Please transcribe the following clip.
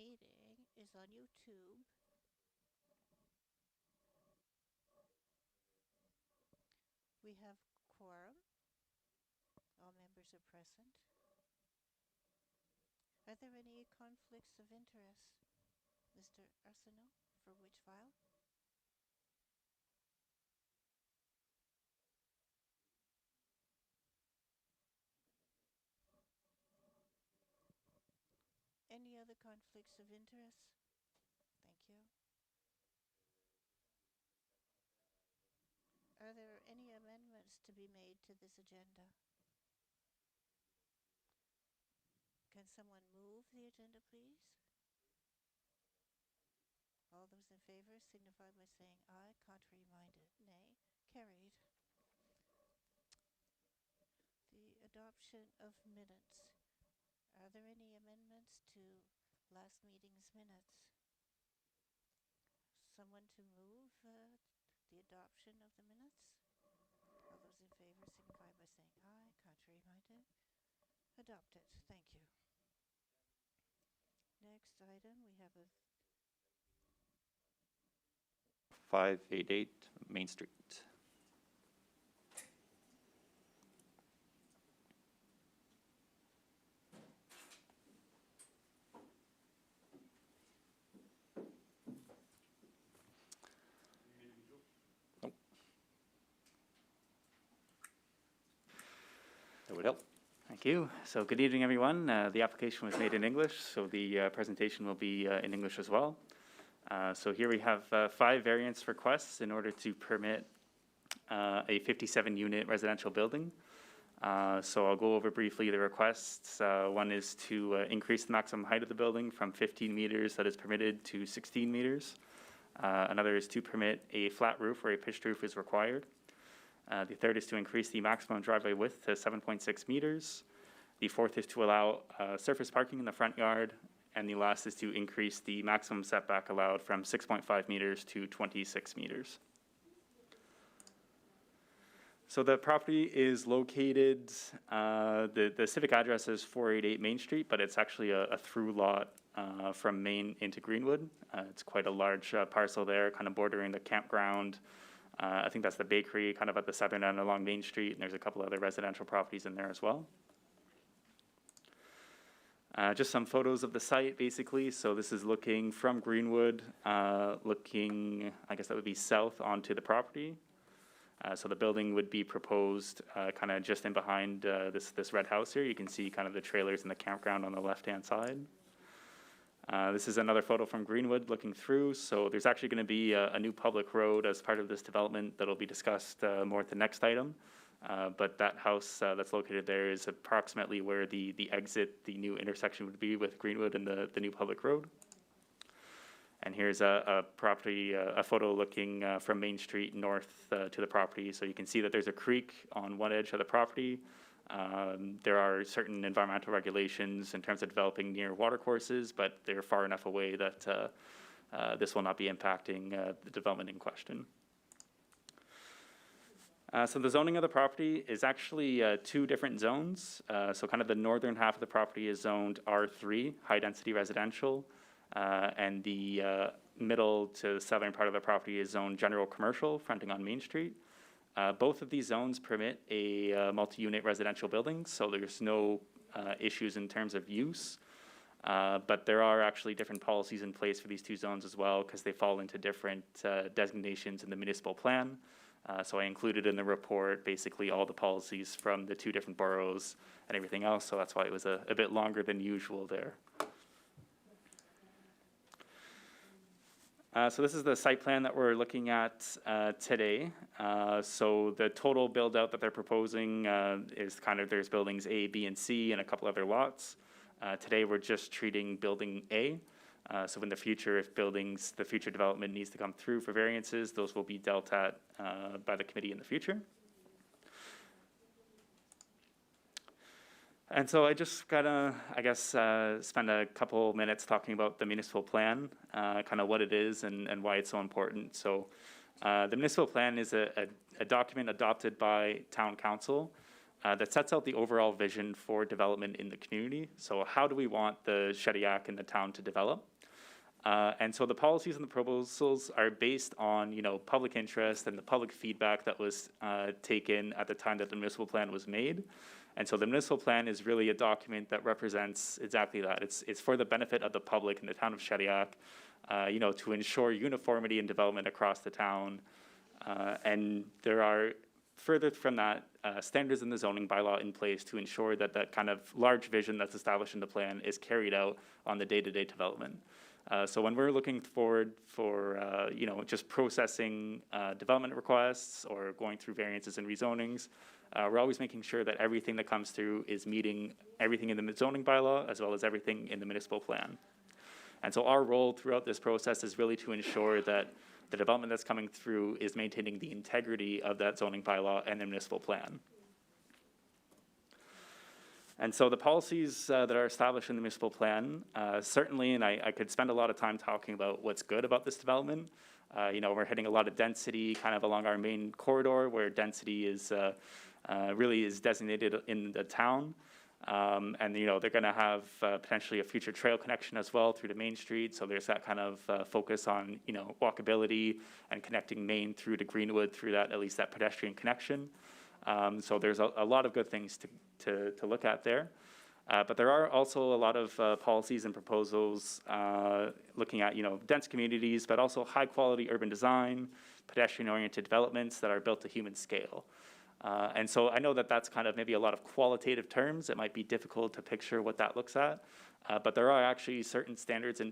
meeting is on YouTube. We have quorum. All members are present. Are there any conflicts of interest, Mr. Arsenault, for which file? Any other conflicts of interest? Thank you. Are there any amendments to be made to this agenda? Can someone move the agenda, please? All those in favor signify by saying aye. Contrary-minded, nay. Carried. The adoption of minutes. Are there any amendments to last meeting's minutes? Someone to move the adoption of the minutes? All those in favor signify by saying aye. Contrary-minded? Adopted. Thank you. Next item, we have a 588 Main Street. Nope. That would help. Thank you. So good evening, everyone. The application was made in English, so the presentation will be in English as well. So here we have 5 variance requests in order to permit a 57-unit residential building. So I'll go over briefly the requests. One is to increase the maximum height of the building from 15 meters that is permitted to 16 meters. Another is to permit a flat roof where a pitched roof is required. The third is to increase the maximum driveway width to 7.6 meters. The fourth is to allow surface parking in the front yard. And the last is to increase the maximum setback allowed from 6.5 meters to 26 meters. So the property is located, the civic address is 488 Main Street, but it's actually a through lot from Main into Greenwood. It's quite a large parcel there, kind of bordering the campground. I think that's the bakery kind of at the southern end along Main Street, and there's a couple other residential properties in there as well. Just some photos of the site, basically. So this is looking from Greenwood, looking, I guess that would be south onto the property. So the building would be proposed kind of just in behind this red house here. You can see kind of the trailers and the campground on the left-hand side. This is another photo from Greenwood looking through. So there's actually going to be a new public road as part of this development that will be discussed more at the next item. But that house that's located there is approximately where the exit, the new intersection would be with Greenwood and the new public road. And here's a property, a photo looking from Main Street north to the property. So you can see that there's a creek on one edge of the property. There are certain environmental regulations in terms of developing near watercourses, but they're far enough away that this will not be impacting the development in question. So the zoning of the property is actually 2 different zones. So kind of the northern half of the property is zoned R3, high density residential, and the middle to southern part of the property is zoned general commercial, fronting on Main Street. Both of these zones permit a multi-unit residential building, so there's no issues in terms of use. But there are actually different policies in place for these 2 zones as well, because they fall into different designations in the municipal plan. So I included in the report basically all the policies from the 2 different boroughs and everything else, so that's why it was a bit longer than usual there. So this is the site plan that we're looking at today. So the total build out that they're proposing is kind of, there's buildings A, B, and C and a couple other lots. Today we're just treating building A. So in the future, if the future development needs to come through for variances, those will be dealt at by the committee in the future. And so I just gotta, I guess, spend a couple minutes talking about the municipal plan, kind of what it is and why it's so important. So the municipal plan is a document adopted by town council that sets out the overall vision for development in the community. So how do we want the Shediac and the town to develop? And so the policies and the proposals are based on, public interest and the public feedback that was taken at the time that the municipal plan was made. And so the municipal plan is really a document that represents exactly that. It's for the benefit of the public in the town of Shediac, to ensure uniformity in development across the town. And there are, further from that, standards in the zoning bylaw in place to ensure that that kind of large vision that's established in the plan is carried out on the day-to-day development. So when we're looking forward for, just processing development requests or going through variances and rezonings, we're always making sure that everything that comes through is meeting everything in the zoning bylaw as well as everything in the municipal plan. And so our role throughout this process is really to ensure that the development that's coming through is maintaining the integrity of that zoning bylaw and the municipal plan. And so the policies that are established in the municipal plan, certainly, and I could spend a lot of time talking about what's good about this development. We're hitting a lot of density kind of along our main corridor where density is really is designated in the town. And, they're going to have potentially a future trail connection as well through to Main Street. So there's that kind of focus on, walkability and connecting Main through to Greenwood through that, at least that pedestrian connection. So there's a lot of good things to look at there. But there are also a lot of policies and proposals looking at, dense communities, but also high quality urban design, pedestrian oriented developments that are built to human scale. And so I know that that's kind of maybe a lot of qualitative terms. It might be difficult to picture what that looks at, but there are actually certain standards in